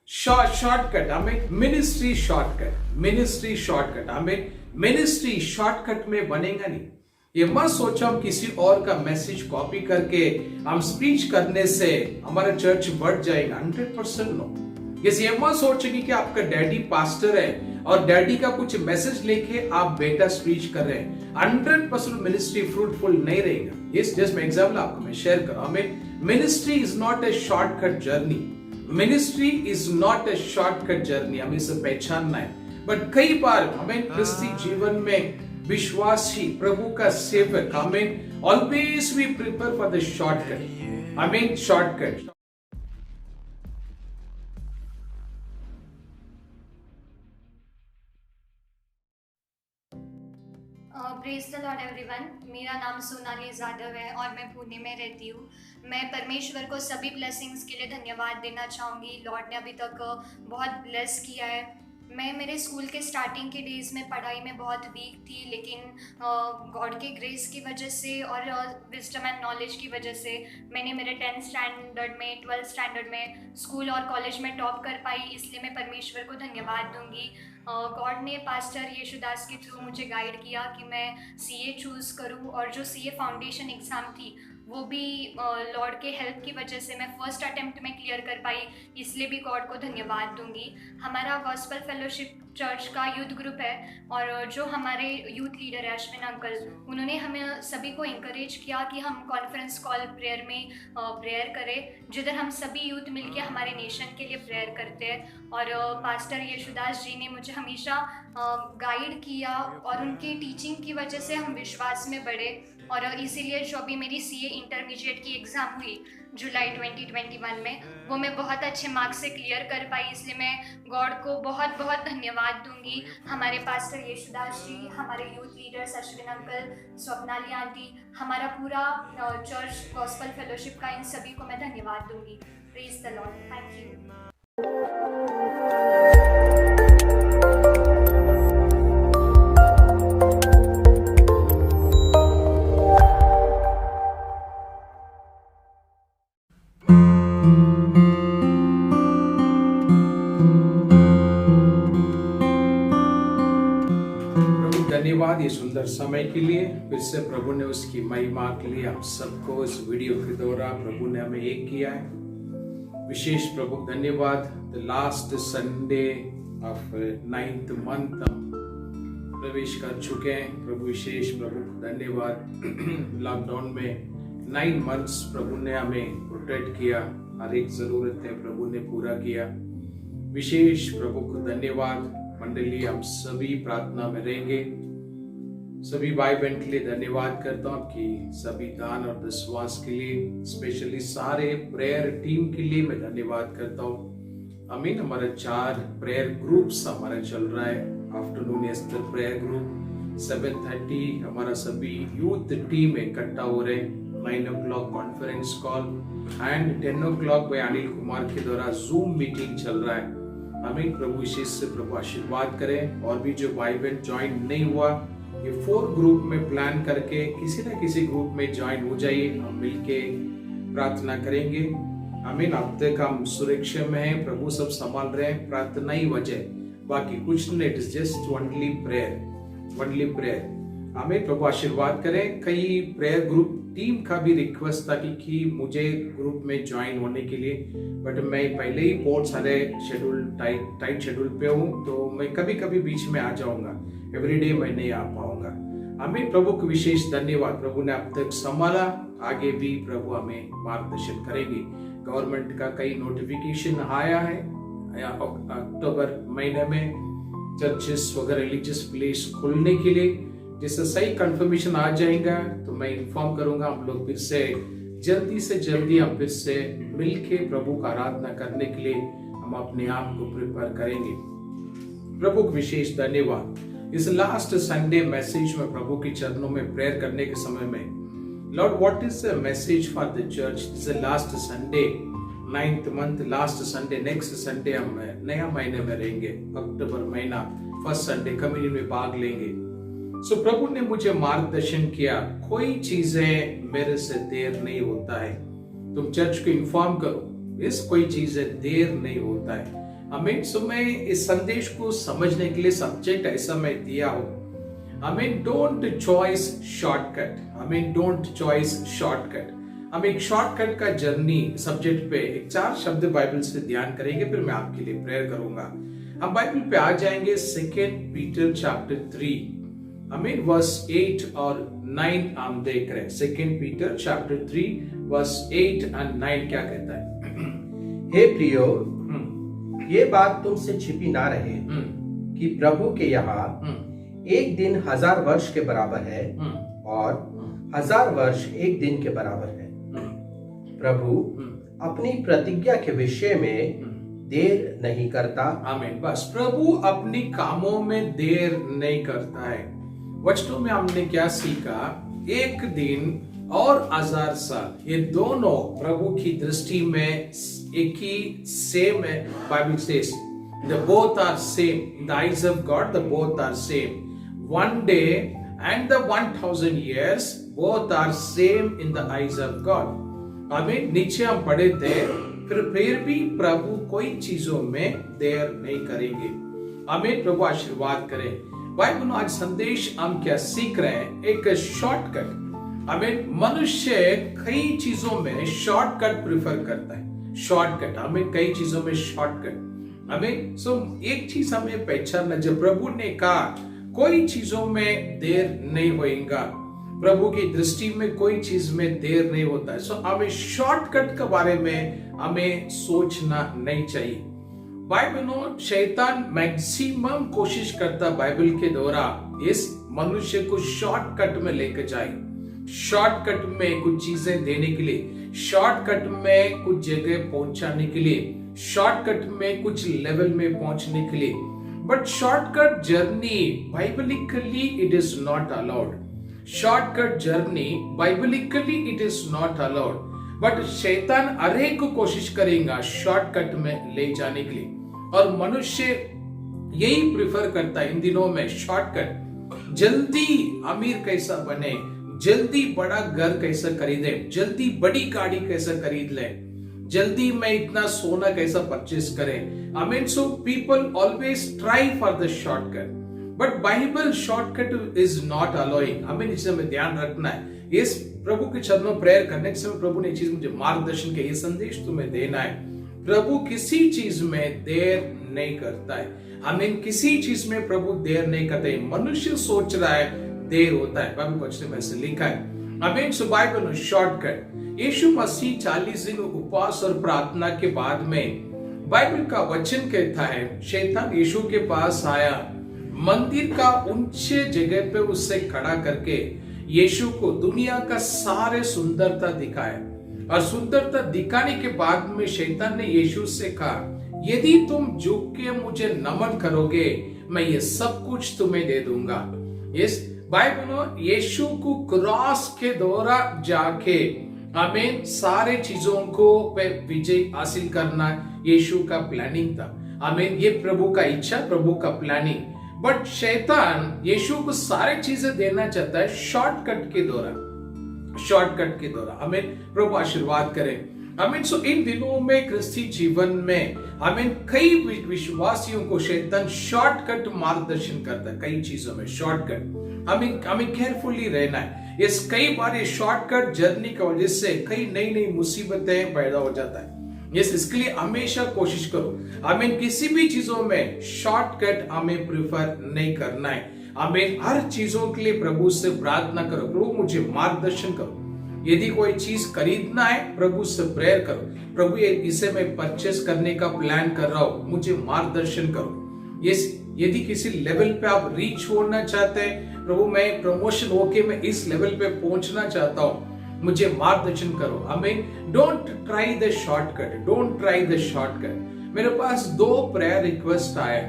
Shortcut हमें ministry shortcut हमें ministry shortcut में बनेगा नहीं। ये मत सोचो हम किसी और का मैसेज कॉपी करके हम स्पीच करने से हमारा चर्च बढ़ जाएगा। 100% नो। ये मत सोचेगी कि आपका डैडी पास्टर है और डैडी का कुछ मैसेज लेके आप बेटा स्पीच कर रहे हैं। 100% मिनिस्ट्री फ्रूटफुल नहीं रहेगा। इस जस्ट मैं एग्जाम्पल आपको मैं शेयर कर रहा हूं। हमें ministry is not a shortcut journey. Ministry is not a shortcut journey, हमें इसे पहचानना है। बट कई बार हमें क्रिस्ती जीवन में विश्वासी प्रभु का सेवक हमें always we prepare for the shortcut. Shortcut praise the Lord everyone. मेरा नाम सोनाली जाधव है और मैं पुणे में रहती हूँ। मैं परमेश्वर को सभी ब्लेसिंग्स के लिए धन्यवाद देना चाहूँगी। लॉर्ड ने अभी तक बहुत ब्लेस किया है। मैं मेरे स्कूल के स्टार्टिंग के डेज़ में पढ़ाई में बहुत वीक थी, लेकिन गॉड के ग्रेस की वजह से और विजडम एंड नॉलेज की वजह से मैंने मेरे 10th स्टैंडर्ड में 12th स्टैंडर्ड में स्कूल और कॉलेज में टॉप कर पाई। इसलिए मैं परमेश्वर को धन्यवाद दूंगी। गॉड ने पास्टर यीशुदास के थ्रू मुझे गाइड किया कि मैं सीए चूज़ करूं, और जो सीए फाउंडेशन एग्ज़ाम थी वो भी लॉर्ड के हेल्प की वजह से मैं फर्स्ट अटेम्प्ट में क्लियर कर पाई। इसलिए भी गॉड को धन्यवाद दूंगी। हमारा गॉस्पेल फेलोशिप चर्च का यूथ ग्रुप है, और जो हमारे यूथ लीडर है अश्विन अंकल, उन्होंने हमें सभी को इंकरेज किया कि हम कॉन्फ्रेंस कॉल प्रेयर में प्रेयर करें, जिधर हम सभी यूथ मिलके हमारे नेशन के लिए प्रेयर करते हैं। और पास्टर यीशुदास जी ने मुझे हमेशा गाइड किया, और उनकी टीचिंग की वजह से हम विश्वास में बढ़े। और इसीलिए जो अभी मेरी सीए इंटरमीडिएट की एग्ज़ाम हुई जुलाई 2021 में, वो मैं बहुत अच्छे मार्क्स से क्लियर कर पाई। इसलिए मैं गॉड को बहुत बहुत धन्यवाद दूंगी। हमारे पास्टर यीशुदास जी, हमारे youth leaders Ashwin uncle, Swapnali aunty, हमारा पूरा चर्च गॉस्पेल फेलोशिप का, इन सभी को मैं धन्यवाद दूंगी। Praise the Lord. Thank you. धन्यवाद ये सुंदर समय के लिए। फिर से प्रभु ने उसकी महिमा के लिए हम सबको इस वीडियो के द्वारा प्रभु ने हमें एक किया है। विशेष प्रभु धन्यवाद। The last Sunday off 9th month हम प्रवेश कर चुके हैं। प्रभु विशेष प्रभु धन्यवाद। लॉकडाउन में 9 months प्रभु ने हमें प्रोटेक्ट किया। हर एक जरूरत है प्रभु ने पूरा किया। विशेष प्रभु को धन्यवाद। मंडली हम सभी प्रार्थना में रहेंगे। सभी भाई बहन के लिए धन्यवाद करता हूँ कि सभी दान और विश्वास के लिए, स्पेशली सारे प्रेयर टीम के लिए मैं धन्यवाद करता हूँ। आमीन। हमारा 4 प्रेयर ग्रुप्स हमारा चल रहा है। आफ्टरनून एस्टर प्रेयर ग्रुप, 7:30 हमारा सभी यूथ टीम इकट्ठा हो रहे हैं। 9 o'clock conference call and 10 o'clock भाई अनिल कुमार के द्वारा जूम मीटिंग चल रहा है। हमें प्रभु विशेष से प्रभु आशीर्वाद करें। और भी जो भाई बहन ज्वाइन नहीं हुआ, ये 4 ग्रुप में प्लान करके किसी न किसी ग्रुप में ज्वाइन हो जाइए। हम मिलके प्रार्थना करेंगे। आमीन। अब तक हम सुरक्षा में हैं, प्रभु सब संभाल रहे हैं। प्रार्थना ही वजह, बाकी कुछ नहीं। It is just only prayer. हमें प्रभु आशीर्वाद करें। कई प्रेयर ग्रुप टीम का भी रिक्वेस्ट था कि मुझे ग्रुप में ज्वाइन होने के लिए, बट मैं पहले ही बहुत सारे टाइट शेड्यूल पे हूँ, तो मैं कभी कभी बीच में आ जाऊंगा। एवरीडे मैं नहीं आ पाऊंगा। हमें प्रभु को विशेष धन्यवाद। प्रभु ने अब तक संभाला, आगे भी प्रभु हमें मार्गदर्शन करेंगे। गवर्नमेंट का कई नोटिफिकेशन आया है। अक्टूबर महीने में चर्चेस वगैरह रिलीजियस प्लेस खोलने के लिए, जिससे सही कंफर्मेशन आ जाएगा तो मैं इन्फॉर्म करूंगा। हम लोग फिर से जल्दी हम फिर से मिलके प्रभु का आराधना करने के लिए हम अपने आप को प्रिपेयर करेंगे। प्रभु को विशेष धन्यवाद। इस लास्ट संडे मैसेज में प्रभु के चरणों में प्रेयर करने के समय में, Lord what is the message for the church. This is last Sunday 9th month, last Sunday. Next Sunday हम नया महीने में रहेंगे। अक्टूबर महीना फर्स्ट संडे कम्युनियन में भाग लेंगे। सो प्रभु ने मुझे मार्गदर्शन किया, कोई चीजें मेरे से देर नहीं होता है। तुम चर्च को इन्फॉर्म करो, इस कोई चीज है देर नहीं होता है। आमीन। सो मैं इस संदेश को समझने के लिए सब्जेक्ट ऐसा मैं दिया हूं, आमीन, डोंट चॉइस शॉर्टकट। आमीन, डोंट चॉइस शॉर्टकट। हम एक शॉर्टकट का जर्नी सब्जेक्ट पे एक 4 शब्द बाइबल से ध्यान करेंगे, फिर मैं आपके लिए प्रेयर करूंगा। हम बाइबल पे आ जाएंगे 2 पीटर चैप्टर 3, आमीन, वर्स 8 और 9 हम देख रहे हैं। 2 पीटर चैप्टर 3 वर्स 8 एंड 9 क्या कहता है? हे प्रियो, ये बात तुमसे छिपी ना रहे कि प्रभु के यहाँ एक दिन 1000 वर्ष के बराबर है और 1000 वर्ष एक दिन के बराबर है। प्रभु अपनी प्रतिज्ञा के विषय में देर नहीं करता। आमीन। बस प्रभु अपनी कामों में देर नहीं करता है। वचनों में हमने क्या सीखा? एक दिन और 1000 साल, ये दोनों प्रभु की दृष्टि में एक ही सेम है। Bible says the both are same in the eyes of God, the both are same. One day and the 1000 years both are same in the eyes of God. आमीन। नीचे हम पढ़े थे, फिर भी प्रभु कोई चीजों में देर नहीं करेंगे। आमीन। प्रभु आशीर्वाद करे। बाइबल आज संदेश हम क्या सीख रहे हैं? एक शॉर्टकट। आमीन। मनुष्य कई चीजों में शॉर्टकट प्रिफर करता है। शॉर्टकट, आमीन, कई चीजों में शॉर्टकट। आमीन। सो एक चीज हमें पहचानना, जब प्रभु ने कहा कोई चीजों में देर नहीं होएगा, प्रभु की दृष्टि में कोई चीज में देर नहीं होता है। सो हमें शॉर्टकट के बारे में हमें सोचना नहीं चाहिए। बाइबल शैतान मैक्सिमम कोशिश करता बाइबल के द्वारा इस मनुष्य को शॉर्टकट में लेकर जाए, शॉर्टकट में कुछ चीजें देने के लिए, शॉर्टकट में कुछ जगह पहुंचाने के लिए, शॉर्टकट में कुछ लेवल में पहुंचने के लिए। But shortcut journey biblically it is not allowed. Shortcut journey biblically it is not allowed. But शैतान हर एक को कोशिश करेगा शॉर्टकट में ले जाने के लिए, और मनुष्य यही प्रिफर करता है इन दिनों में शॉर्टकट। जल्दी अमीर कैसा बने, जल्दी बड़ा घर कैसा खरीदे, जल्दी बड़ी गाड़ी कैसा खरीद ले, जल्दी मैं इतना सोना कैसा परचेस करें। आमीन। So people always try for the shortcut, but Bible shortcut is not allowing. आमीन। इसे हमें ध्यान रखना है। इस प्रभु के चरणों में प्रेयर करने के समय प्रभु ने चीज मुझे मार्गदर्शन के ये संदेश तुम्हें देना है। प्रभु किसी चीज में देर नहीं करता है। आमीन। किसी चीज में प्रभु देर नहीं करते। मनुष्य सोच रहा है देर होता है, बाइबल वचन में ऐसे लिखा है। आमीन। सो बाइबल शॉर्टकट। यीशु मसीह 40 दिन उपवास और प्रार्थना के बाद में बाइबल का वचन कहता है शैतान यीशु के पास आया, मंदिर का ऊंचे जगह पे उससे खड़ा करके यीशु को दुनिया का सारे सुंदरता दिखाया, और सुंदरता दिखाने के बाद में शैतान ने यीशु से कहा, यदि तुम झुक के मुझे नमन करोगे मैं ये सब कुछ तुम्हें दे दूंगा। इस बाइबल यीशु को क्रॉस के द्वारा जाके हमें सारे चीजों को पे विजय हासिल करना यीशु का प्लानिंग था। आमीन। ये प्रभु का इच्छा, प्रभु का प्लानिंग। बट शैतान यीशु को सारे चीजें देना चाहता है शॉर्टकट के द्वारा, शॉर्टकट के द्वारा। आमीन। प्रभु आशीर्वाद करें। आमीन। सो इन दिनों में क्रिस्ती जीवन में आमीन कई विश्वासियों को शैतान शॉर्टकट मार्गदर्शन करता है, कई चीजों में शॉर्टकट। हमें केयरफुली रहना है। इस कई बार ये शॉर्टकट जर्नी की वजह से कई नई नई मुसीबतें पैदा हो जाता है। इसके लिए हमेशा कोशिश करो, हमें किसी भी चीजों में शॉर्टकट हमें प्रिफर नहीं करना है। हमें हर चीजों के लिए प्रभु से प्रार्थना करो, प्रभु मुझे मार्गदर्शन करो। यदि कोई चीज खरीदना है प्रभु से प्रेयर करो, प्रभु इसे मैं परचेस करने का प्लान कर रहा हूं, मुझे मार्गदर्शन करो। यदि किसी लेवल पे आप रीच होना चाहते हैं, प्रभु मैं प्रमोशन होके मैं इस लेवल पे पहुंचना चाहता हूं, मुझे मार्गदर्शन करो। आमीन। Don't try the shortcut, don't try the shortcut. मेरे पास 2 प्रेयर रिक्वेस्ट आए।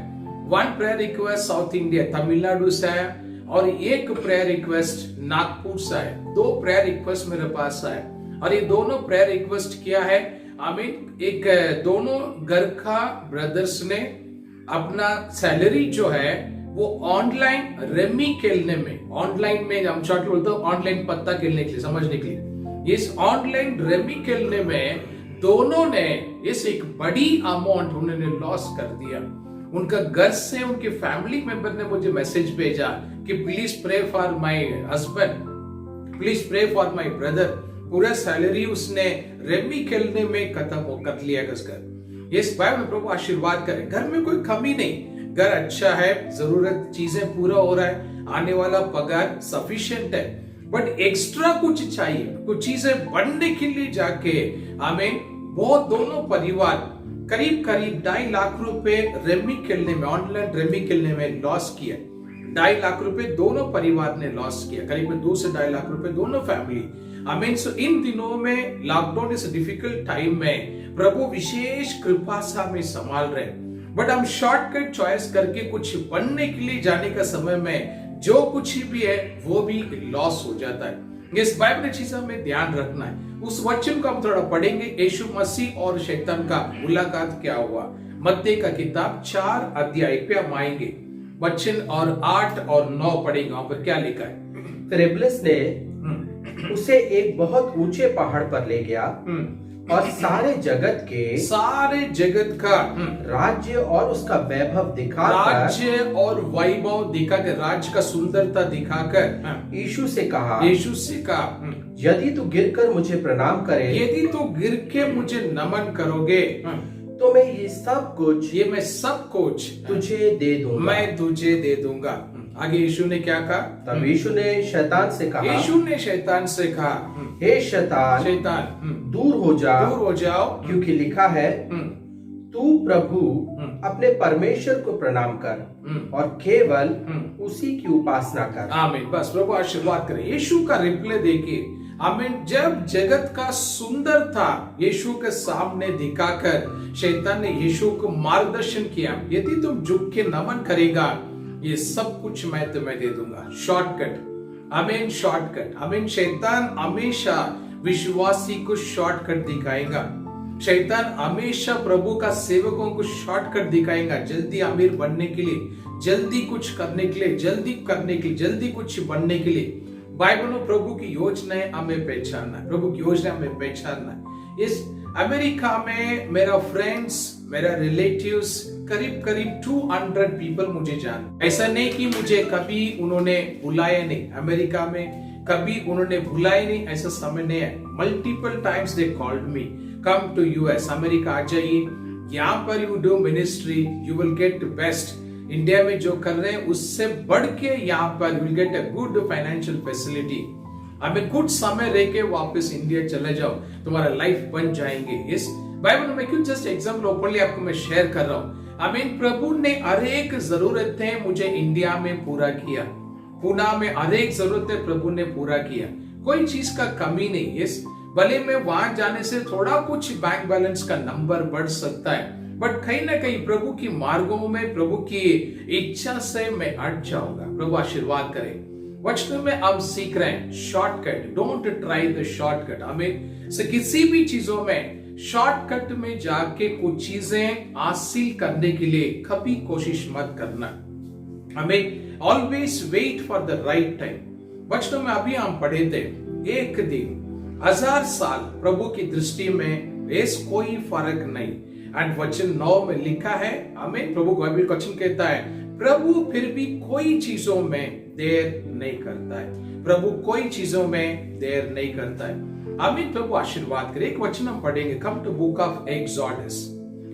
1 prayer request south India Tamil Nadu से आया, और एक प्रेयर रिक्वेस्ट नागपुर से आया। 2 प्रेयर रिक्वेस्ट मेरे पास आए, और ये दोनों प्रेयर रिक्वेस्ट किया है। आमीन। एक दोनों घर का ब्रदर्स ने अपना सैलरी जो है वो ऑनलाइन रेमी खेलने में, ऑनलाइन में हम शॉर्ट बोलते हैं ऑनलाइन पत्ता खेलने के लिए, समझने के लिए, इस ऑनलाइन रेमी खेलने में दोनों ने इस एक बड़ी अमाउंट उन्होंने लॉस कर दिया। उनका घर से उनके फैमिली मेंबर ने मुझे मैसेज भेजा कि please pray for my husband, please pray for my brother. पूरा सैलरी उसने रेमी खेलने में खत्म कर लिया घर। इस बार में प्रभु आशीर्वाद करे। घर में कोई कमी नहीं, घर अच्छा है, जरूरत चीजें पूरा हो रहा है, आने वाला पगार सफिशिएंट है, बट एक्स्ट्रा कुछ चाहिए, कुछ चीजें बढ़ने के लिए जाके हमें बहुत दोनों परिवार करीब 2.5 लाख रुपए रेमी खेलने में, ऑनलाइन रेमी खेलने में लॉस किया। 2.5 लाख रुपए दोनों परिवार ने लॉस किया, करीब 2 से 2.5 लाख रुपए दोनों फैमिली। सो इन दिनों में लॉकडाउन इस डिफिकल्ट टाइम में प्रभु विशेष कृपा से हमें संभाल रहे, बट हम शॉर्टकट चॉइस करके कुछ बनने के लिए जाने का समय में जो कुछ भी है वो भी लॉस हो जाता है। इस बाइबल चीज हमें ध्यान रखना है। उस वचन को हम थोड़ा पढ़ेंगे, यीशु मसीह और शैतान का मुलाकात क्या हुआ। मत्ती का किताब 4 अध्याय पे हम आएंगे, वचन और 8 और 9 पढ़ेंगे। वहां पर क्या लिखा है? फिर इब्लिस ने उसे एक बहुत ऊंचे पहाड़ पर ले गया और सारे जगत का राज्य और उसका वैभव दिखाकर, राज्य और वैभव दिखाकर, राज्य का सुंदरता दिखाकर यीशु से कहा, यदि तू गिरकर मुझे प्रणाम करे, यदि तू गिर के मुझे नमन करोगे तो मैं ये सब कुछ तुझे दे दूंगा, मैं तुझे दे दूंगा। आगे यीशु ने क्या कहा? तब यीशु ने शैतान से कहा, हे शैतान दूर हो जाओ, क्योंकि लिखा है तू प्रभु अपने परमेश्वर को प्रणाम कर और केवल उसी की उपासना कर। आमीन। बस प्रभु आशीर्वाद करे। यीशु का रिप्लाई देखिए। आमीन। जब जगत का सुंदर था यीशु के सामने दिखाकर शैतान ने यीशु को मार्गदर्शन किया, यदि तुम झुक के नमन करेगा ये सब कुछ मैं तुम्हें दे दूंगा। शॉर्टकट, आमीन, शॉर्टकट। आमीन। शैतान हमेशा विश्वासी को शॉर्टकट दिखाएगा। शैतान हमेशा प्रभु का सेवकों को शॉर्टकट दिखाएगा, जल्दी अमीर बनने के लिए, जल्दी कुछ करने के लिए, जल्दी कुछ बनने के लिए। बाइबल में प्रभु की योजनाएं हमें पहचानना है, प्रभु की योजना हमें पहचानना है। इस अमेरिका में मेरा फ्रेंड्स, मेरा रिलेटिव्स करीब 200 पीपल मुझे जान। ऐसा नहीं कि मुझे कभी उन्होंने बुलाया नहीं, अमेरिका में कभी उन्होंने बुलाया नहीं, ऐसा समय नहीं है। Multiple times they called me, come to US, America आ जाइए, यहाँ पर you do ministry, you will get best. India में जो कर रहे हैं उससे बढ़ के यहाँ पर you will get a good financial facility. हमें कुछ समय रह के वापस इंडिया चले जाओ, तुम्हारा लाइफ बन जाएंगे। इस बाइबल में क्यों जस्ट एग्जाम्पल ओपनली आपको मैं शेयर कर रहा हूँ। प्रभु ने हर एक जरूरतें मुझे इंडिया में पूरा किया, पुणे में हर एक जरूरतें प्रभु ने पूरा किया, कोई चीज का कमी नहीं। इस भले में वहां जाने से थोड़ा कुछ बैंक बैलेंस का नंबर बढ़ सकता है, बट कहीं ना कहीं प्रभु की मार्गों में, प्रभु की इच्छा से मैं अट जाऊंगा। प्रभु आशीर्वाद करे। वचन में हम सीख रहे हैं shortcut, don't try the shortcut. हमें से किसी भी चीजों में शॉर्टकट में जाके कुछ चीजें हासिल करने के लिए कभी कोशिश मत करना। हमें always wait for the right time. वचनों में अभी हम पढ़े थे, एक दिन 1000 साल प्रभु की दृष्टि में इस कोई फर्क नहीं। एंड वचन 9 में लिखा है, हमें प्रभु बाइबल वचन कहता है, प्रभु फिर भी कोई चीजों में देर नहीं करता है, प्रभु कोई चीजों में देर नहीं करता है। हमें प्रभु आशीर्वाद करे। एक वचन हम पढ़ेंगे, come to book of Exodus.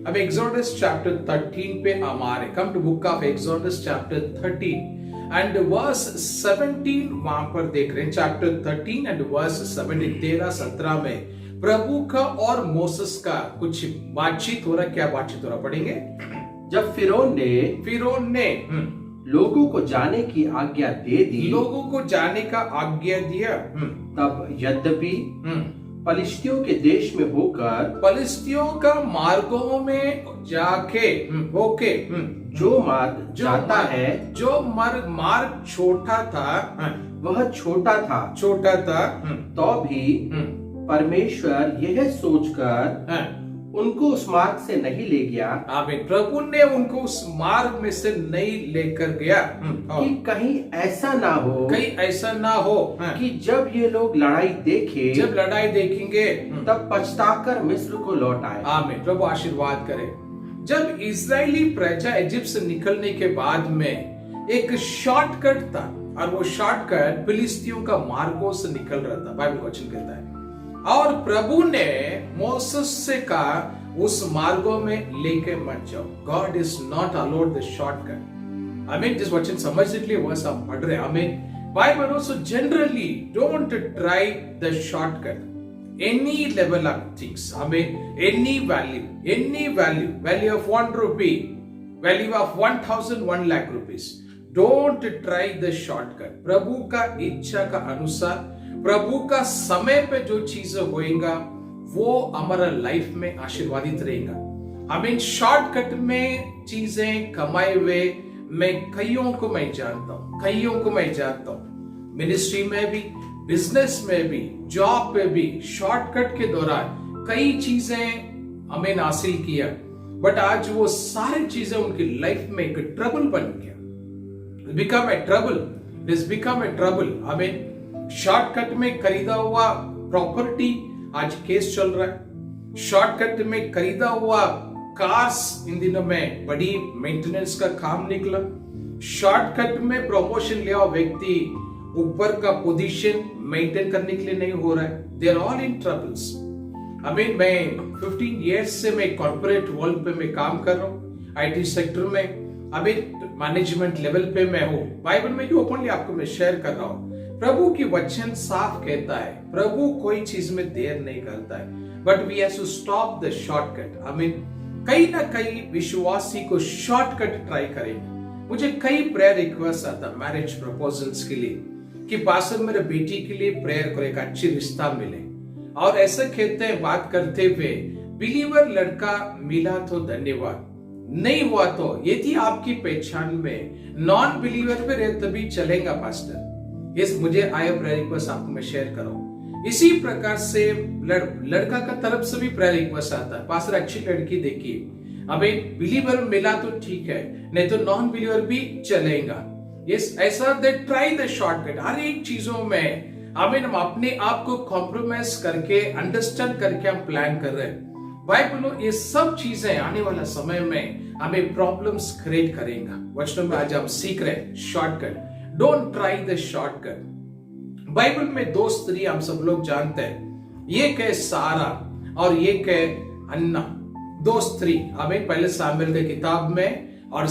अब एक्सोडस चैप्टर 13 पे हम आ रहे। Come to book of Exodus chapter 13 and verse 17 वहां पर देख रहे हैं। चैप्टर 13 एंड वर्स 17, 13-17 में प्रभु का और मोसेस का कुछ बातचीत हो रहा। क्या बातचीत हो रहा पढ़ेंगे। जब फिरौन ने लोगों को जाने की आज्ञा दे दी, लोगों को जाने का आज्ञा दिया, तब यद्यपि पलिश्तियों के देश में होकर, पलिश्तियों का मार्गों में जाके होके, जो मार्ग जाता है, जो मार्ग छोटा था, वह छोटा था, तो भी परमेश्वर यह सोचकर उनको उस मार्ग से नहीं ले गया आमीन। प्रभु ने उनको उस मार्ग में से नहीं लेकर गया कि कहीं ऐसा ना हो कहीं ऐसा ना हो कि जब ये लोग लड़ाई देखे जब लड़ाई देखेंगे तब पछताकर मिस्र को लौट आए। आमीन। प्रभु आशीर्वाद करे। जब इजरायली प्रजा इजिप्ट से निकलने के बाद में एक शॉर्टकट था और वो शॉर्टकट फिलिस्तियों का मार्गों से निकल रहा था, बाइबल वचन कहता है। और प्रभु ने मोसेस से कहा उस मार्गों में लेके मत जाओ। God is not allowed the shortcut. I mean जिस वचन समझने के लिए वर्स आप पढ़ रहे हैं, हमें Bible also generally don't try the shortcut any level of things. हमें any value of 1 rupee, value of 1,001 lakh rupees, don't try the shortcut. प्रभु का इच्छा का अनुसार प्रभु का समय पे जो चीजें होएगा वो हमारा लाइफ में आशीर्वादित रहेगा। आई मीन शॉर्टकट में चीजें कमाए हुए मैं कईयों को मैं जानता हूं, मिनिस्ट्री में भी, बिजनेस में भी, जॉब पे भी शॉर्टकट के दौरान कई चीजें हमें हासिल किया, बट आज वो सारी चीजें उनकी लाइफ में एक ट्रबल बन गया। Become a trouble. I mean shortcut में खरीदा हुआ प्रॉपर्टी आज केस चल रहा है। शॉर्टकट में खरीदा हुआ कार्स इन दिनों में बड़ी मेंटेनेंस का काम निकला। शॉर्टकट में प्रमोशन लिया हुआ व्यक्ति ऊपर का पोजीशन मेंटेन करने के लिए नहीं हो रहा है। They are all in troubles. I mean मैं 15 इयर्स से मैं कॉर्पोरेट वर्ल्ड पे मैं काम कर रहा हूँ, आईटी सेक्टर में। अभी मैनेजमेंट लेवल पे मैं हूँ। बाइबल में जो ओपनली आपको मैं शेयर कर रहा हूँ, प्रभु की वचन साफ कहता है प्रभु कोई चीज में देर नहीं करता है, but we have to stop the shortcut. I mean कहीं ना कहीं विश्वासी को शॉर्टकट ट्राई करेंगे। मुझे कई प्रेयर रिक्वेस्ट आता मैरिज प्रपोजल्स के लिए कि पास्टर मेरे बेटी के लिए प्रेयर करो, एक अच्छी रिश्ता मिले। और ऐसे कहते हैं बात करते हुए, बिलीवर लड़का मिला तो धन्यवाद, नहीं हुआ तो यदि आपकी पहचान में नॉन बिलीवर पे रहे तभी चलेगा पास्टर। यस, मुझे आया प्रेयर रिक्वेस्ट आपको मैं शेयर करूं। इसी प्रकार से लड़का का तरफ से भी प्रेयर रिक्वेस्ट आता है, पास्टर अच्छी लड़की देखिए। अब एक बिलीवर मिला तो ठीक है, नहीं तो नॉन बिलीवर भी चलेगा। यस, ऐसा दे ट्राई द शॉर्टकट। हर एक चीजों में हम अपने आप को कॉम्प्रोमाइज करके अंडरस्टैंड करके हम प्लान कर रहे हैं। बाइबल ये सब चीजें आने वाला समय में हमें प्रॉब्लम्स क्रिएट करेगा। वचनों में आज हम सीख रहे हैं shortcut. Don't try the shortcut. Bible में 2 स्त्री हम सब लोग जानते हैं, ये कह सारा और ये कह अन्ना, 2 स्त्री। हमें पहले सामुएल के किताब में और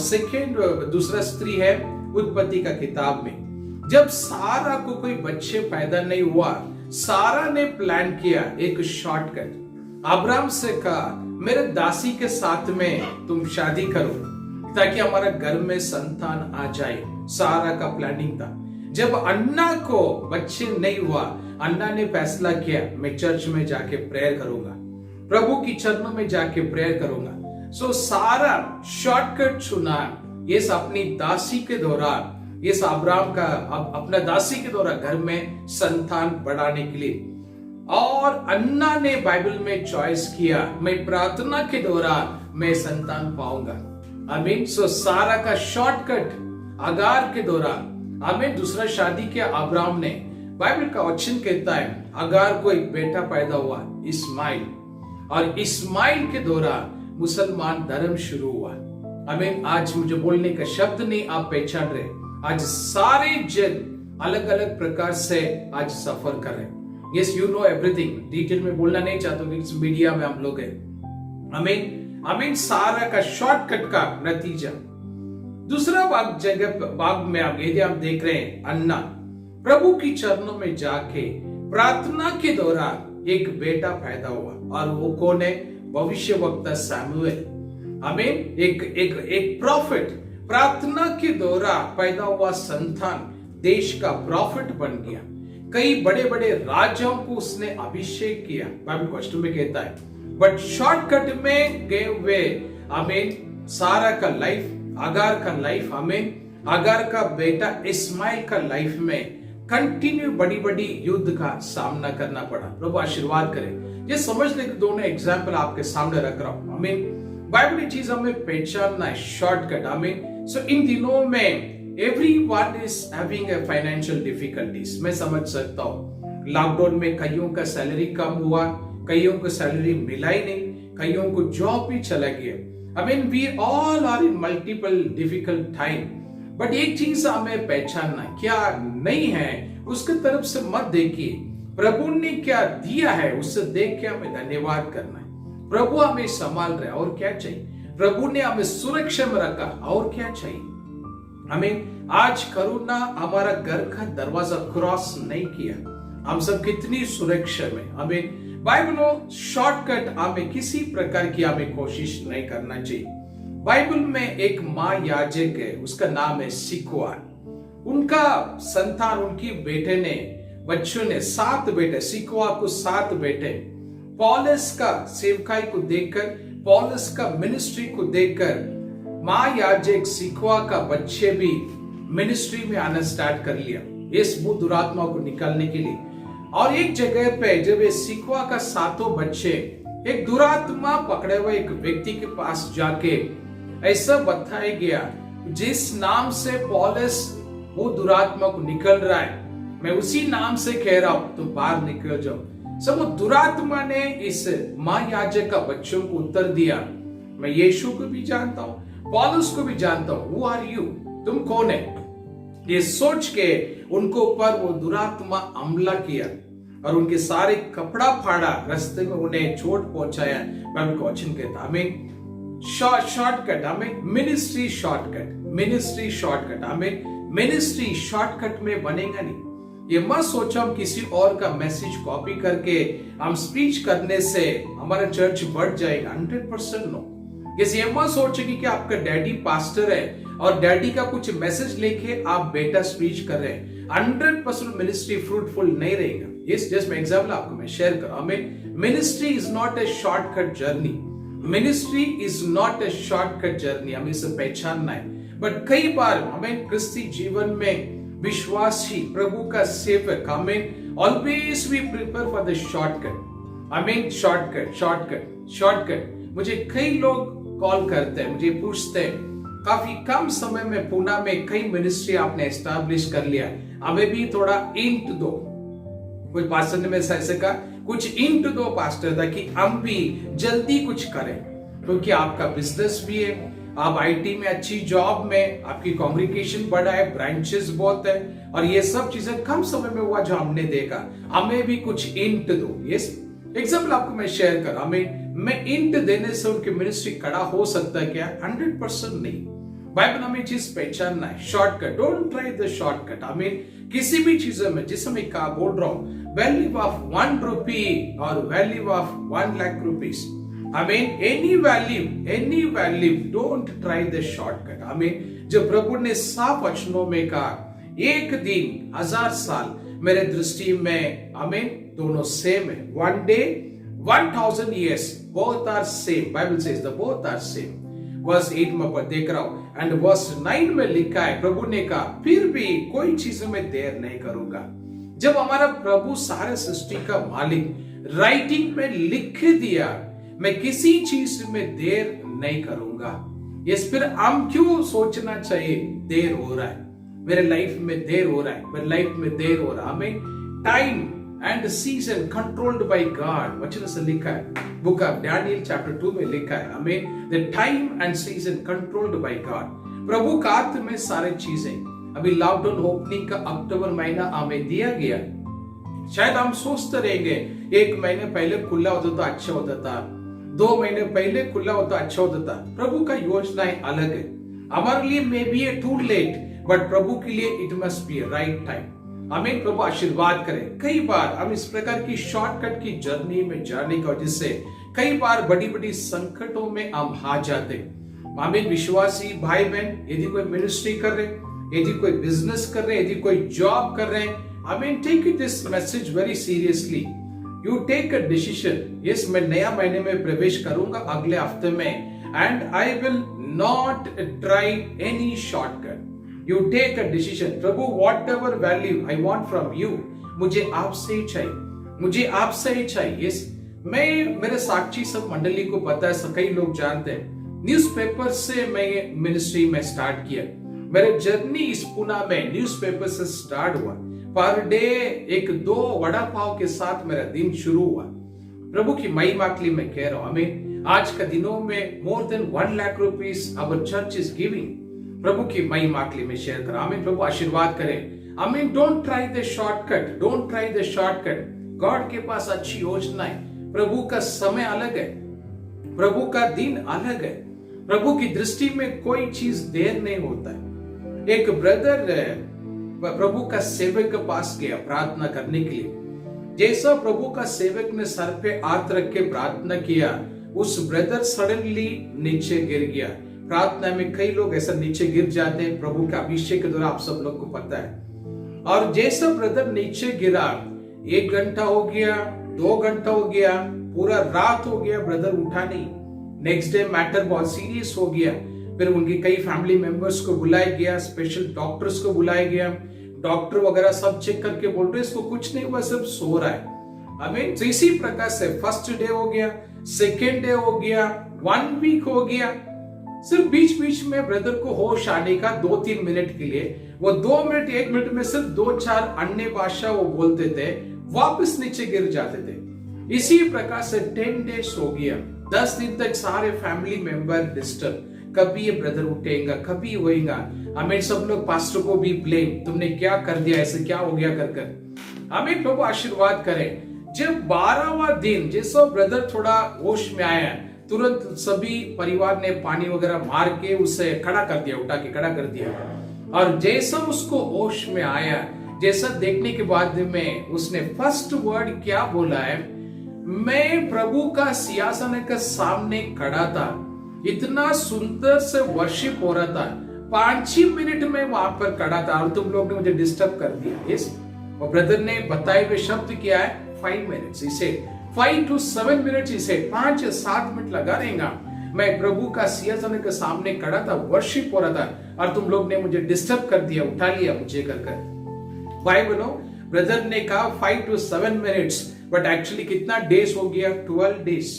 दूसरा स्त्री है उत्पत्ति का किताब में। जब सारा को कोई बच्चे पैदा नहीं हुआ, सारा ने प्लान किया एक शॉर्टकट। अब्राहम से कहा मेरे दासी के साथ में तुम शादी करो ताकि हमारा घर में संतान आ जाए। सारा का प्लानिंग था। जब अन्ना को बच्चे नहीं हुआ, अन्ना ने फैसला किया मैं चर्च में जाके प्रेयर करूंगा, प्रभु की चरणों में जाके प्रेयर करूंगा। सो सारा शॉर्टकट चुना। ये अपनी दासी के दौरान, ये अब्राहम का अपना दासी के द्वारा घर में संतान बढ़ाने के लिए। और अन्ना ने बाइबल में चॉइस किया मैं प्रार्थना के दौरान मैं संतान पाऊंगा। आमीन। सो सारा का शॉर्टकट अगार के दौरान, आमीन, दूसरा शादी किया अब्राहम ने। बाइबल का वचन कहता है अगार को एक बेटा पैदा हुआ इस्माइल, और इस्माइल के दौरान मुसलमान धर्म शुरू हुआ। आमीन। आज मुझे बोलने का शब्द नहीं आप पहचान रहे, आज सारे जन अलग अलग प्रकार से आज सफर कर रहे हैं। Yes, you know everything, detail में बोलना नहीं चाहता हूँ, इस मीडिया में हम लोग हैं। आमीन। सारा का शॉर्टकट का नतीजा। दूसरा भाग में आप यदि आप देख रहे हैं, अन्ना प्रभु की चरणों में जाके प्रार्थना के दौरान एक बेटा पैदा हुआ, और वो कौन है? भविष्यवक्ता सैमुएल। आमीन। एक प्रॉफिट, प्रार्थना के दौरान पैदा हुआ संतान देश का प्रॉफिट बन गया। कई बड़े बड़े राजाओं को उसने अभिषेक किया, बाइबल क्वेश्चन में कहता है। बट शॉर्टकट में गए हुए, आमीन, सारा का लाइफ, अगार का लाइफ, आमीन, अगार का बेटा इस्माइल का लाइफ में कंटिन्यू बड़ी बड़ी युद्ध का सामना करना पड़ा। प्रभु आशीर्वाद करे। ये समझने के दोनों एग्जाम्पल आपके सामने रख रहा हूं। बाइबल की चीज हमें पहचानना है, शॉर्टकट। सो इन दिनों में everyone is having a financial difficulties. मैं समझ सकता हूँ लॉकडाउन में कईयों का सैलरी कम हुआ, कईयों को सैलरी मिला ही नहीं, कईयों को जॉब भी चला गया। We all are in multiple difficult time, but एक चीज हमें पहचानना है, क्या नहीं है उसके तरफ से मत देखिए, प्रभु ने क्या दिया है उससे देख के हमें धन्यवाद करना है। प्रभु हमें संभाल रहे, और क्या चाहिए? प्रभु ने हमें सुरक्षा में रखा, और क्या चाहिए हमें? आज कोरोना हमारा घर का दरवाजा क्रॉस नहीं किया, हम सब कितनी सुरक्षा में। हमें बाइबल शॉर्टकट हमें किसी प्रकार की हमें कोशिश नहीं करना चाहिए। बाइबल में एक माँ याजक है, उसका नाम है सिक्वा। उनका संतान, उनकी बेटे ने, बच्चों ने 7 बेटे, सिक्वा को 7 बेटे। पौलुस का सेवकाई को देखकर, पौलुस का मिनिस्ट्री को देखकर माँ याजक सिक्वा का बच्चे भी मिनिस्ट्री में आना स्टार्ट कर लिया इस बुत दुरात्मा को निकालने के लिए। और एक जगह पे जब ये सिक्वा का 7 बच्चे एक दुरात्मा पकड़े हुए एक व्यक्ति के पास जाके ऐसा बताया गया, जिस नाम से पौलुस वो दुरात्मा को निकल रहा है, मैं उसी नाम से कह रहा हूं, तुम बाहर निकल जाओ। सब वो दुरात्मा ने इस माँ याजक का बच्चों को उत्तर दिया, मैं यीशु को भी जानता हूं, पौलुस को भी जानता हूं, हु आर यू, तुम कौन है? ये सोच के उनको ऊपर वो दुरात्मा हमला किया और उनके सारे कपड़ा फाड़ा, रास्ते में उन्हें चोट पहुंचाया। बाइबल का वचन कहता हमें शॉर्टकट, हमें मिनिस्ट्री शॉर्टकट, हमें मिनिस्ट्री शॉर्टकट में बनेगा नहीं। ये मत सोचो हम किसी और का मैसेज कॉपी करके हम स्पीच करने से हमारा चर्च बढ़ जाएगा, 100% नो। ये मत सोचेगी कि आपका डैडी पास्टर है और डैडी का कुछ मैसेज लेके आप बेटा स्पीच कर रहे हैं, 100% मिनिस्ट्री फ्रूटफुल नहीं रहेगा। यस, जस्ट मैं एग्जांपल आपको मैं शेयर कर, हमें ministry is not a shortcut journey, ministry is not a shortcut journey, हमें इसे पहचानना है। बट कई बार हमें क्रिस्ती जीवन में विश्वासी, प्रभु का सेवक, हमें always we prepare for the shortcut. Shortcut. मुझे कई लोग कॉल करते हैं, मुझे पूछते हैं, काफी कम समय में पुणे में कई मिनिस्ट्री आपने एस्टैब्लिश कर लिया, हमें भी थोड़ा इंट दो। कुछ पास्टर ने मेरे से कहा, कुछ इंट दो पास्टर, ताकि हम भी जल्दी कुछ करें, क्योंकि आपका बिजनेस भी है, आप आईटी में अच्छी जॉब में, आपकी कांग्रीगेशन बड़ा है, ब्रांचेस बहुत है, और ये सब चीजें कम समय में हुआ जो हमने देखा, हमें भी कुछ इंट दो। यस, एग्जाम्पल आपको मैं शेयर कर, मैं इंट देने से उनकी मिनिस्ट्री खड़ा हो सकता है क्या? 100% नहीं। बाइबल हमें चीज पहचानना है, shortcut, don't try the shortcut. हमें किसी भी चीजों में, जिस समय का बोल रहा हूं, वैल्यू ऑफ 1 रुपी और value of 1 lakh rupees, any value, don't try the shortcut. जो प्रभु ने साफ वचनों में कहा, 1 दिन 1000 साल मेरे दृष्टि में दोनों सेम है। 1 day 1000 years, both are same. Bible says the both are same. Verse 8 में देख रहा हूं, एंड वर्स 9 में लिखा है, प्रभु ने कहा, फिर भी कोई चीजों में देर नहीं करूंगा। जब हमारा प्रभु सारे सृष्टि का मालिक राइटिंग में लिख दिया, मैं किसी चीज में देर नहीं करूंगा। यस, फिर हम क्यों सोचना चाहिए देर हो रहा है, मेरे लाइफ में देर हो रहा है, मेरे लाइफ में देर हो रहा है। हमें time and season controlled by God, वचन से लिखा है, बुक ऑफ डैनियल चैप्टर 2 में लिखा है, हमें the time and season controlled by God. प्रभु का हाथ में सारे चीजें। अभी लॉकडाउन ओपनिंग का अक्टूबर महीना हमें दिया गया, शायद हम सोचते रहेंगे 1 महीने पहले खुला होता तो अच्छा होता था, 2 महीने पहले खुला होता अच्छा होता था। प्रभु का योजनाएं अलग है, हमारे लिए may be too late, but प्रभु के लिए it must be right time. हमें प्रभु आशीर्वाद करे। कई बार हम इस प्रकार की शॉर्टकट की जर्नी में जाने की वजह से कई बार बड़ी बड़ी संकटों में हम हार जाते। हमें विश्वासी भाई बहन, यदि कोई मिनिस्ट्री कर रहे, यदि कोई बिजनेस कर रहे, यदि कोई जॉब कर रहे, हमें take this message very seriously. You take a decision. Yes, मैं नया महीने में प्रवेश करूंगा अगले हफ्ते में, and I will not try any shortcut. You take a decision. प्रभु, whatever value I want from you, मुझे आपसे ही चाहिए, मुझे आपसे ही चाहिए। Yes, मैं मेरे साक्षी सब मंडली को पता है, कई लोग जानते हैं, न्यूज़पेपर से मैं मिनिस्ट्री में स्टार्ट किया। मेरे जर्नी इस पुणे में न्यूज़पेपर से स्टार्ट हुआ। पर डे 1-2 वड़ा पाव के साथ मेरा दिन शुरू हुआ। प्रभु की महिमा के लिए मैं कह रहा हूं, हमें आज के दिनों में more than 1 lakh rupees our church is giving. प्रभु की महिमा के लिए मैं शेयर कर रहा हूं। प्रभु आशीर्वाद करें। आमीन। Don't try the shortcut, don't try the shortcut. God के पास अच्छी योजना है। प्रभु का समय अलग है, प्रभु का दिन अलग है। प्रभु की दृष्टि में कोई चीज देर नहीं होता है। एक ब्रदर प्रभु का सेवक के पास गया प्रार्थना करने के लिए। जैसा प्रभु का सेवक ने सर पे हाथ रख के प्रार्थना किया, उस ब्रदर सडनली नीचे गिर गया। प्रार्थना में कई लोग ऐसा नीचे गिर जाते हैं प्रभु के अभिषेक के द्वारा, आप सब लोग को पता है। और जैसा ब्रदर नीचे गिरा, 1 घंटा हो गया, 2 घंटा हो गया, पूरा रात हो गया, ब्रदर उठा नहीं। नेक्स्ट डे मैटर बहुत सीरियस हो गया। फिर उनके कई फैमिली मेंबर्स को बुलाया गया, स्पेशल डॉक्टर्स को बुलाया गया। डॉक्टर वगैरह सब चेक करके बोल रहे इसको कुछ नहीं हुआ, सिर्फ सो रहा है। हमें तो इसी प्रकार से फर्स्ट डे हो गया, सेकेंड डे हो गया, 1 वीक हो गया। सिर्फ बीच बीच में ब्रदर को होश आने का 2-3 मिनट के लिए, वो 2 मिनट 1 मिनट में सिर्फ 2-4 अन्य भाषा वो बोलते थे, वापस नीचे गिर जाते थे। इसी प्रकार से 10 डेज हो गया। 10 दिन तक सारे फैमिली मेंबर डिस्टर्ब, कभी ये ब्रदर उठेगा, कभी होएगा। हमें सब लोग पास्टर को भी ब्लेम, तुमने क्या कर दिया, ऐसे क्या हो गया कर कर। हमें प्रभु आशीर्वाद करें। जब 12वां दिन जैसा ब्रदर थोड़ा होश में आया, तुरंत सभी परिवार ने पानी वगैरह मार के उसे खड़ा कर दिया, उठा के खड़ा कर दिया। और जैसा उसको होश में आया, जैसा देखने के बाद में उसने फर्स्ट वर्ड क्या बोला है, मैं प्रभु का सिंहासन के सामने खड़ा था, इतना सुंदर से वर्शिप हो रहा था, 5-6 मिनट में वहां पर खड़ा था और तुम लोग ने मुझे डिस्टर्ब कर दिया। यस, और ब्रदर ने बताए हुए शब्द क्या है, 5 मिनट्स। इसे 5 to 7 मिनट्स, इसे 5 या 7 मिनट लगा रहेगा। मैं प्रभु का सिंहासन के सामने खड़ा था, वर्शिप हो रहा था और तुम लोग ने मुझे डिस्टर्ब कर दिया, उठा लिया मुझे कर कर। बाइबल ब्रदर ने कहा 5 to 7 मिनट्स, बट एक्चुअली कितना डेज हो गया, 12 डेज।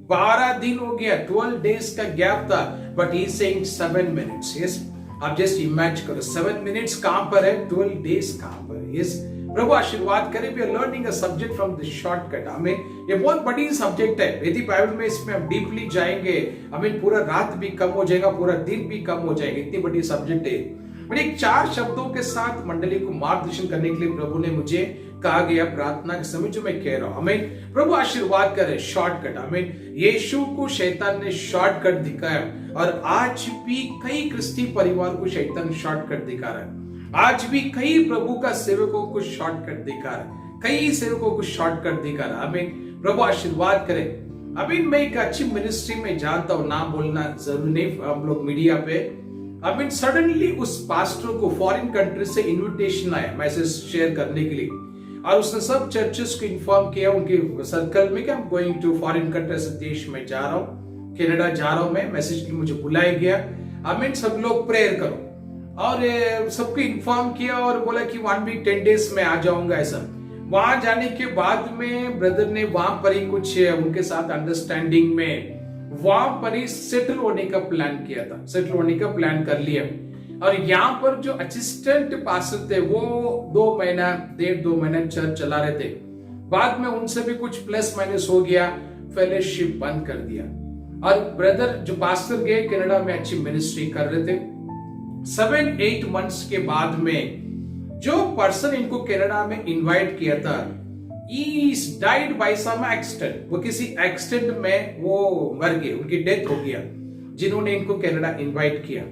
12 दिन हो गया, 12 डेज का गैप था, but he saying 7 minutes. Yes, आप जस्ट इमेजिन करो 7 मिनट्स कहां पर है, 12 डेज कहां पर है। यस, प्रभु आशीर्वाद करे। We are learning a subject from the shortcut. हमें ये बहुत बड़ी सब्जेक्ट है, यदि बाइबल में इसमें हम डीपली जाएंगे, हमें पूरा रात भी कम हो जाएगा, पूरा दिन भी कम हो जाएगा, इतनी बड़ी सब्जेक्ट है। बट एक 4 शब्दों के साथ मंडली को मार्गदर्शन करने के लिए प्रभु ने मुझे कहा गया प्रार्थना के समय, जो मैं कह रहा हूं। हमें प्रभु आशीर्वाद करे। शॉर्टकट, हमें यीशु को शैतान ने शॉर्टकट दिखाया और आज भी कई क्रिस्ती परिवार को शैतान शॉर्टकट दिखा रहा है। आज भी कई प्रभु का सेवकों को शॉर्टकट दिखा रहा है, कई सेवकों को शॉर्टकट दिखा रहा है। हमें प्रभु आशीर्वाद करे। अभी मैं एक अच्छी मिनिस्ट्री में जानता हूं, नाम बोलना जरूरी नहीं, हम लोग मीडिया पे। अभी सडनली उस पास्टर को फॉरेन कंट्री से इन्विटेशन आया मैसेज शेयर करने के लिए, और उसने सब चर्चेस को इन्फॉर्म किया उनके सर्कल में कि I am going to foreign country, से देश में जा रहा हूँ, कनाडा जा रहा हूँ मैं। मैसेज के लिए मुझे बुलाया गया। आई सब लोग प्रेयर करो, और सबको इन्फॉर्म किया और बोला कि 1 वीक 10 डेज में आ जाऊंगा। ऐसा वहां जाने के बाद में ब्रदर ने वहां पर ही कुछ उनके साथ अंडरस्टैंडिंग में वहां पर ही सेटल होने का प्लान किया था, सेटल होने का प्लान कर लिया। और यहाँ पर जो असिस्टेंट पास्टर थे वो 2 महीना 1.5-2 महीना चर्च चला रहे थे। बाद में उनसे भी कुछ प्लस माइनस हो गया, फेलोशिप बंद कर दिया। और ब्रदर जो पास्टर गए कनाडा में अच्छी मिनिस्ट्री कर रहे थे। 7-8 मंथ्स के बाद में जो पर्सन इनको कनाडा में इनवाइट किया था, he died by some accident, वो किसी एक्सीडेंट में वो मर गए, उनकी डेथ हो गया, जिन्होंने इनको कनाडा इनवाइट किया।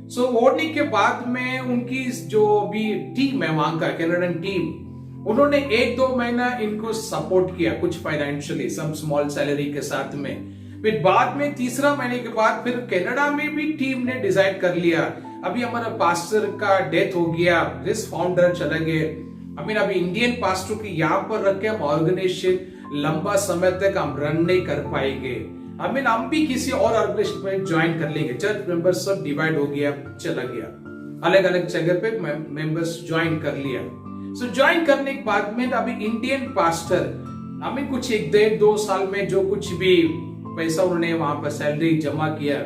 सो होने के बाद में उनकी जो भी टीम है वहां का कनाडियन टीम, उन्होंने 1-2 महीना इनको सपोर्ट किया कुछ फाइनेंशियली, सम स्मॉल सैलरी के साथ में। फिर बाद में 3रा महीने के बाद फिर कनाडा में भी टीम ने डिसाइड कर लिया, अभी हमारा पास्टर का डेथ हो गया, दिस फाउंडर चले गए, अभी इंडियन पास्टर की यहाँ पर रख के हम ऑर्गेनाइजेशन लंबा समय तक हम रन नहीं कर पाएंगे, हम भी किसी और ऑर्गेनाइजेशन में ज्वाइन कर लेंगे। चर्च मेंबर्स सब डिवाइड हो गया, चला गया, अलग अलग जगह पे मेंबर्स ज्वाइन कर लिया। सो ज्वाइन करने के बाद में अभी इंडियन पास्टर हमें कुछ 1-1.5-2 साल में जो कुछ भी पैसा उन्होंने वहां पर सैलरी जमा किया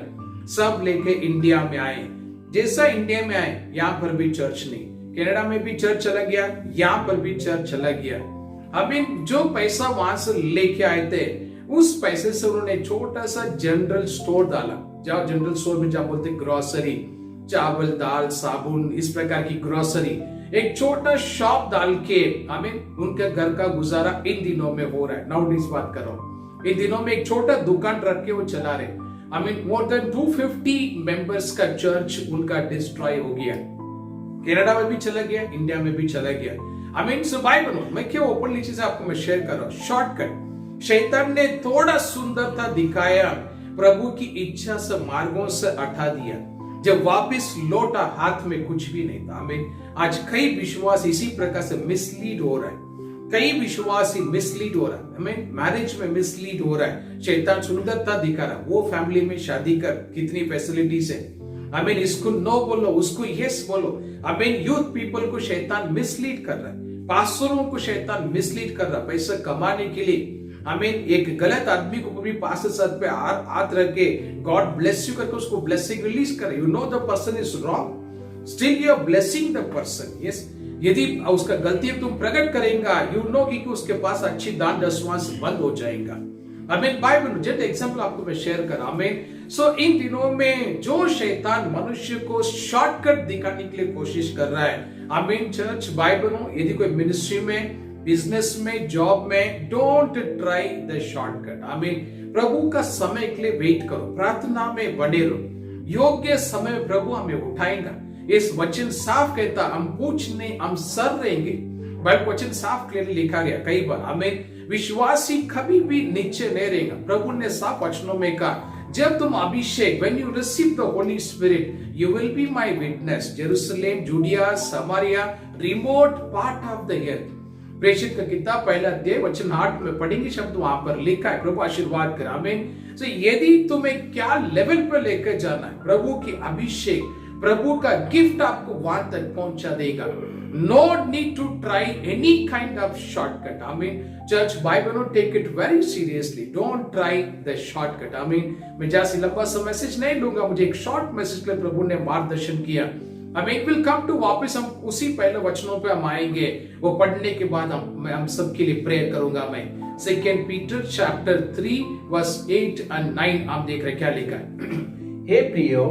सब लेके इंडिया में आए। जैसा इंडिया में आए यहाँ पर भी चर्च नहीं, कनाडा में भी चर्च चला गया, यहाँ पर भी चर्च चला गया। अभी जो पैसा वहां से लेके आए थे उस पैसे से उन्होंने छोटा सा जनरल स्टोर डाला। जहाँ जनरल स्टोर में जहाँ बोलते ग्रोसरी, चावल दाल साबुन इस प्रकार की ग्रोसरी, एक छोटा शॉप डाल के हमें उनके घर का गुजारा इन दिनों में हो रहा है। नाउडेज बात कर रहा हूँ, इन दिनों में एक छोटा दुकान रख के वो चला रहे। I mean, more than 250 members का चर्च उनका डिस्ट्रॉय हो गया। कनाडा में भी चला गया, इंडिया में भी चला गया। I mean, so बाइबल मैं क्यों ओपनली चीजें आपको मैं शेयर कर रहा हूँ। शॉर्टकट शैतान ने थोड़ा सुंदरता दिखाया, प्रभु की इच्छा से मार्गों से हटा दिया। जब वापस लौटा हाथ में कुछ भी नहीं था। हमें आज कई विश्वास इसी प्रकार से मिसलीड हो रहा है, कई विश्वासी मिसलीड हो रहा है, हमें मैरिज में मिसलीड हो रहा है। शैतान सुंदरता दिखा रहा है, वो फैमिली में शादी कर, कितनी फैसिलिटीज है, हमें इसको नो बोलो उसको यस बोलो। हमें यूथ पीपल को शैतान मिसलीड कर रहा है, पास्टरों को शैतान मिसलीड कर रहा है पैसा कमाने के लिए। हमें एक गलत आदमी को भी पास्टर सर पे हाथ रख के गॉड ब्लेस यू करके उसको ब्लेसिंग रिलीज करे। You know the person is wrong, still you are blessing the person. Yes, यदि उसका गलती तुम प्रकट करेगा, यू नो कि उसके पास अच्छी दान दशवांश बंद हो जाएगा। हमें बाइबल जेट एग्जांपल आपको मैं शेयर कर रहा हूं। सो इन दिनों में जो शैतान मनुष्य को शॉर्टकट दिखाने के लिए कोशिश कर रहा है, आमीन चर्च बाइबल हो, यदि कोई मिनिस्ट्री में, बिजनेस में, जॉब में, डोंट ट्राई द शॉर्टकट। आमीन, प्रभु का समय के लिए वेट करो, प्रार्थना में बने रहो, योग्य समय प्रभु हमें उठाएगा। इस वचन साफ कहता, हम पूछ नहीं हम सर रहेंगे। बाइबल वचन साफ क्लियर लिखा गया कई बार। हमें विश्वासी कभी भी नीचे नहीं रहेगा। प्रभु ने साफ वचनों में कहा, जब तुम अभिषेक, when you receive the Holy Spirit, you will be my witness, Jerusalem, Judea, Samaria, remote part of the earth। प्रेषित का किताब पहला अध्याय वचन 8 में पढ़ेंगे, शब्द वहां पर लिखा है। प्रभु आशीर्वाद करे, आमीन। तो यदि तुम्हें क्या लेवल पर लेकर जाना है, प्रभु की अभिषेक, प्रभु का गिफ्ट आपको वहां तक पहुंचा देगा। No need to try any kind of shortcut. आमीन church Bible take it very seriously, don't try the shortcut. आमीन मैं जैसे लंबा सा मैसेज नहीं लूंगा, मुझे एक शॉर्ट मैसेज के लिए प्रभु ने मार्गदर्शन किया। आमीन विल कम टू वापस हम उसी पहले वचनों पे हम आएंगे। वो पढ़ने के बाद हम सबके लिए प्रेयर करूंगा। मैं 2 पीटर चैप्टर 3 वर्स 8 और 9 आप देख रहे क्या लिखा है। हे प्रियो,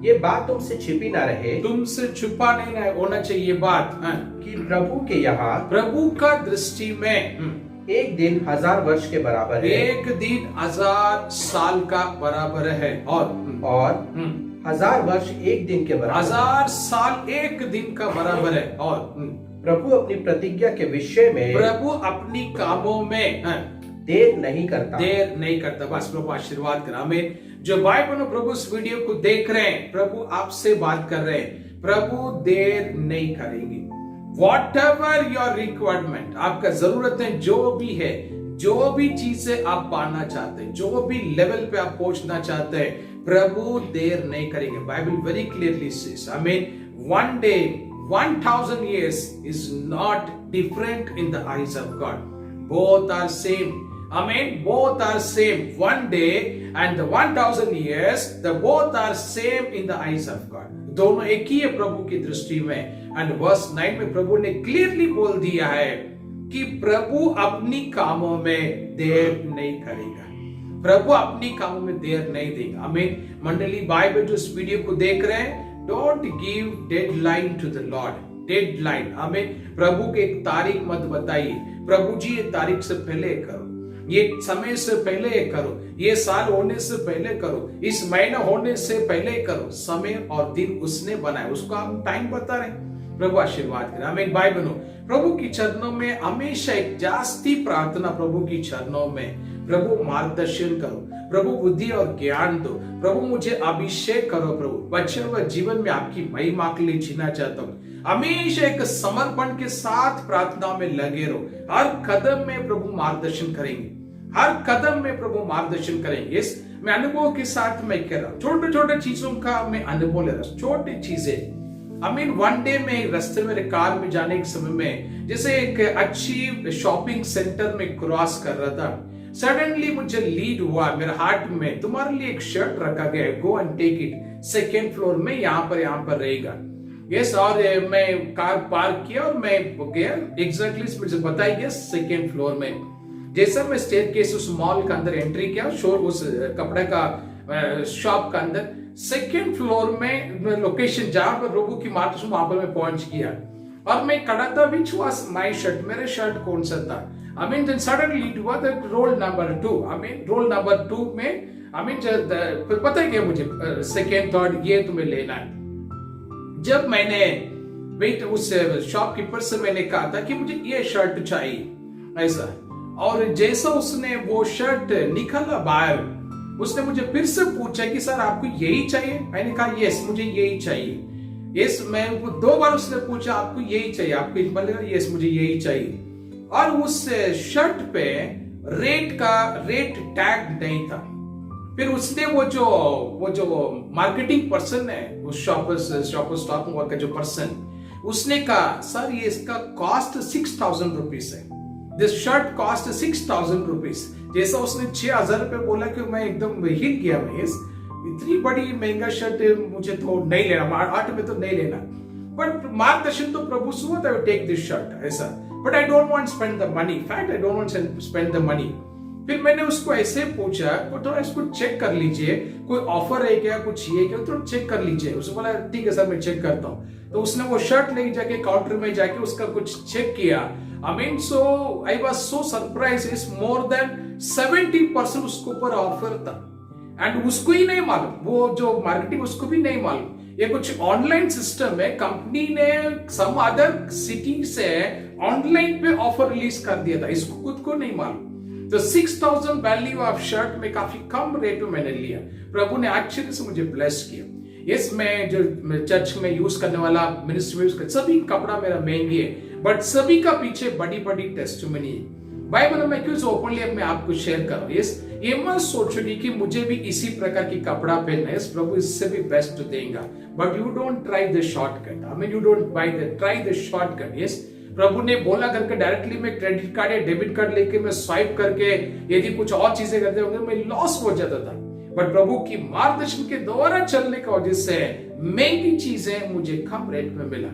ये बात तुमसे छिपी ना रहे, तुमसे छुपा नहीं होना चाहिए बात, कि प्रभु के यहाँ, प्रभु का दृष्टि में एक दिन 1000 वर्ष के बराबर है, एक दिन 1000 साल का बराबर है, और 1000 वर्ष एक दिन के बराबर, 1000 साल एक दिन का बराबर है। और प्रभु अपनी प्रतिज्ञा के विषय में, प्रभु अपनी कामों में देर नहीं करता। बस प्रभु आशीर्वाद करा। हमें जो बाइबल प्रभु इस वीडियो को देख रहे हैं, प्रभु आपसे बात कर रहे हैं, प्रभु देर नहीं करेंगे। वॉट एवर योर रिक्वायरमेंट, आपका जरूरत है जो भी है, जो भी चीजें आप पाना चाहते हैं, जो भी लेवल पे आप पहुंचना चाहते हैं, प्रभु देर नहीं करेंगे। Bible very clearly says, I mean one day 1000 years is not different in the eyes of God. Both are same. Amen. Both are same. One day and the 1000 years, the both are same in the eyes of God. दोनों एक ही है प्रभु की दृष्टि में। And verse 9 में प्रभु ने clearly बोल दिया है कि प्रभु अपनी कामों में देर नहीं करेगा, प्रभु अपनी कामों में देर नहीं देगा। आमीन। मंडली बाइबल जो इस वीडियो को देख रहे हैं, don't give deadline to the Lord. Deadline, हमें प्रभु के एक तारीख मत बताइए, प्रभु जी ये तारीख से पहले करो, ये समय से पहले करो, ये साल होने से पहले करो, इस महीना होने से पहले करो। समय और दिन उसने बनाया, उसको हम टाइम बता रहे हैं। प्रभु आशीर्वाद करें। हमें भाई बनो, प्रभु की चरणों में हमेशा एक जास्ती प्रार्थना, प्रभु की चरणों में प्रभु मार्गदर्शन करो, प्रभु बुद्धि और ज्ञान दो, प्रभु मुझे अभिषेक करो, प्रभु बच्चे हुए जीवन में आपकी महिमा के लिए जीना चाहता हूँ। हमेशा एक समर्पण के साथ प्रार्थना में लगे रहो। हर कदम में प्रभु मार्गदर्शन करेंगे, हर कदम में प्रभु मार्गदर्शन करेंगे। इस मैं अनुभव के साथ मैं कह रहा हूँ, छोटे छोटे चीजों का मैं अनुभव ले रहा हूँ। छोटी चीजें आई मीन वन डे में रास्ते मेरे कार में जाने के समय में जैसे एक अच्छी शॉपिंग सेंटर में क्रॉस कर रहा था, सडनली मुझे लीड हुआ मेरे हार्ट में, तुम्हारे लिए एक शर्ट रखा गया है, go and take it, second floor में यहाँ पर रहेगा। यस, और मैं कार पार्क किया और मैं गया, एग्जैक्टली मुझे बताया गया सेकेंड फ्लोर में। जैसा मैं स्टेयरकेस उस मॉल का अंदर एंट्री किया, उस कपड़े का शॉप का अंदर, सेकेंड फ्लोर में लोकेशन जहां पर रोबू की मार्च वहां पर मैं पहुंच गया और मैं खड़ा था, विच वाज माय शर्ट, मेरे शर्ट कौन सा था। I mean then suddenly it was the roll number 2, I mean roll number 2 में, आई मीन पता है क्या मुझे सेकेंड थर्ड ये तुम्हें लेना है। जब मैंने वेट उस शॉपकीपर से मैंने कहा था कि मुझे ये शर्ट चाहिए ऐसा, और जैसा उसने वो शर्ट निकाला बाहर, उसने मुझे फिर से पूछा कि सर आपको यही चाहिए। मैंने कहा यस मुझे यही चाहिए। यस, मैं 2 बार उसने पूछा आपको यही चाहिए, आपको यस मुझे यही चाहिए। और उस शर्ट पे रेट टैग नहीं था। फिर उसने वो जो मार्केटिंग पर्सन है उस शॉपर स्टॉक का जो पर्सन, उसने कहा सर ये इसका कॉस्ट 6,000 रुपीज है, दिस शर्ट कॉस्ट 6,000 रुपीज। जैसा उसने 6,000 रुपए बोला कि मैं एकदम हिल गया, मैं इतनी बड़ी महंगा शर्ट मुझे तो नहीं लेना, 8 में तो नहीं लेना, बट मार्गदर्शन तो प्रभु से हुआ था, टेक दिस शर्ट ऐसा, but I don't want spend the money, fact I don't want spend the money. फिर मैंने उसको ऐसे पूछा, थोड़ा इसको चेक कर लीजिए, कोई ऑफर है क्या, कुछ ये क्या, थोड़ा चेक कर लीजिए। उसने बोला ठीक है सर मैं चेक करता हूँ। तो उसने वो शर्ट लेके जाके काउंटर में जाके उसका कुछ चेक किया। I mean, so I was so surprised. It's more than 70% उसके ऊपर ऑफर था, एंड उसको ही नहीं मालूम, वो जो मार्केटिंग उसको भी नहीं मालूम। ये कुछ ऑनलाइन सिस्टम है, कंपनी ने सम अदर सिटी से ऑनलाइन पे ऑफर रिलीज कर दिया था, इसको खुद को नहीं मालूम। तो 6,000 वैल्यू ऑफ शर्ट में काफी कम रेट में मैंने लिया। प्रभु ने एक्चुअली से मुझे ब्लेस किया। यस, मैं जो चर्च में यूज करने वाला, मिनिस्ट्री में यूज कर, सभी कपड़ा मेरा महंगी है, बट सभी का पीछे बड़ी बड़ी टेस्टिमनी है। बाइबल में क्यों ओपनली अपने आप को शेयर कर रहा हूं। यस, ये मत सोचोगे कि मुझे भी इसी प्रकार की कपड़ा पहनना है, प्रभु इससे भी बेस्ट देगा, but you don't try the shortcut. I mean you don't try the shortcut. Yes, प्रभु ने बोला करके डायरेक्टली मैं क्रेडिट कार्ड या डेबिट कार्ड लेके मैं स्वाइप करके यदि कुछ और चीजें करते होंगे मैं लॉस हो जाता था, बट प्रभु की मार्गदर्शन के द्वारा चलने की वजह से महंगी चीजें मुझे कम रेट में मिला।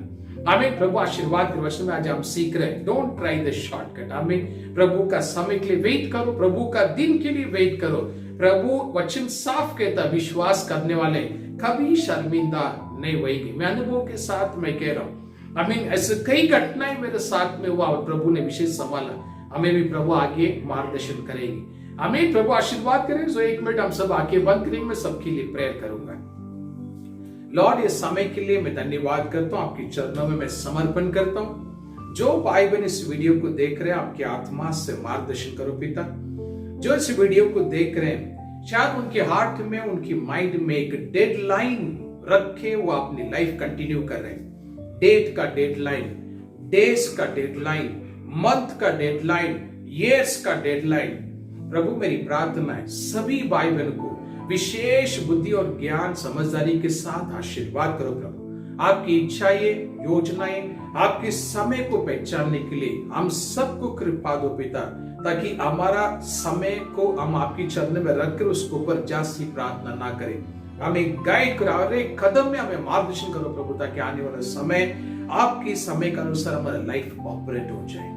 आमीन। प्रभु आशीर्वाद के वचन में आज हम सीख रहे हैं, डोंट ट्राई द शॉर्टकट। आमीन। प्रभु का समय के लिए वेट करो, प्रभु का दिन के लिए वेट करो। प्रभु वचन साफ कहता, विश्वास करने वाले कभी शर्मिंदा नहीं होएंगे। मैं अनुभव के साथ मैं कह रहा हूं, आमीन। ऐसे कई घटनाएं मेरे साथ में हुआ और प्रभु ने विशेष संभाला, हमें भी प्रभु आगे मार्गदर्शन करेंगे। आमीन। प्रभु आशीर्वाद करें। सो 1 मिनट हम सब आंखें बंद करेंगे, मैं सबके लिए प्रेयर करूंगा। लॉर्ड, इस समय के लिए मैं धन्यवाद करता हूं, आपके चरणों में मैं समर्पण करता हूं। जो भाई बहन इस वीडियो को देख रहे हैं, आपकी आत्मा से मार्गदर्शन करो पिता। जो इस वीडियो को देख रहे हैं, शायद उनके हार्ट में, उनकी माइंड में एक डेडलाइन रखे, वो अपनी लाइफ कंटिन्यू कर रहे हैं। डेट का डेडलाइन, डेज का डेडलाइन, मंथ का डेडलाइन, ईयर्स का डेडलाइन। प्रभु मेरी प्रार्थना है सभी भाई बहन को विशेष बुद्धि और ज्ञान समझदारी के साथ आशीर्वाद करो प्रभु। आपकी इच्छाएं, योजनाएं, आपके समय को पहचानने के लिए हम सबको कृपा दो पिता, ताकि हमारा समय को हम आपकी चरण में रखकर उसके ऊपर जास्ती प्रार्थना ना करें। हमें गाइड करो, हर एक कदम में हमें मार्गदर्शन करो प्रभु, ताकि आने वाला समय आपके समय के अनुसार हमारा लाइफ ऑपरेट हो जाए।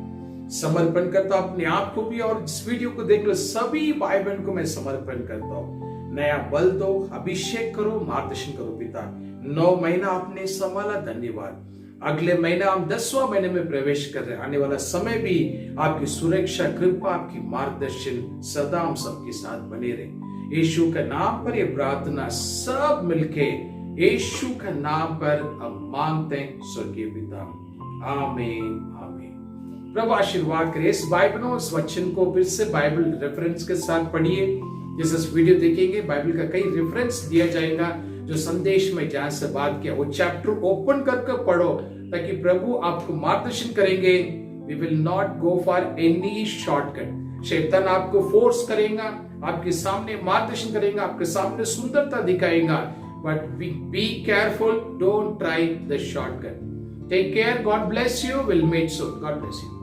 समर्पण करता हूं अपने आप को भी, और इस वीडियो को देख लो सभी भाई बहन को मैं समर्पण करता हूं। नया बल दो, अभिषेक करो, मार्गदर्शन करो पिता। 9 महीना आपने संभाला, धन्यवाद। अगले महीना हम 10वां महीने में प्रवेश कर रहे हैं। आने वाला समय भी आपकी सुरक्षा, कृपा, आपकी मार्गदर्शन सदा हम सबके साथ बने रहे। यीशु के नाम पर ये प्रार्थना सब मिलके यीशु के नाम पर हम मांगते हैं स्वर्गीय पिता, आमीन आमीन। प्रभु आशीर्वाद करे। इस बाइबल, इस वचन को फिर से बाइबल रेफरेंस के साथ पढ़िए। जैसे इस वीडियो देखेंगे, बाइबल का कई रेफरेंस दिया जाएगा, जो संदेश में जहां से बात किया वो चैप्टर ओपन करके पढ़ो, ताकि प्रभु आपको मार्गदर्शन करेंगे। We will not go for any shortcut. शैतान आपको फोर्स करेगा, आपके सामने मार्गदर्शन करेगा, आपके सामने सुंदरता दिखाएगा, but be careful. Don't try the shortcut. Take care. God bless you. We'll meet soon. God bless you.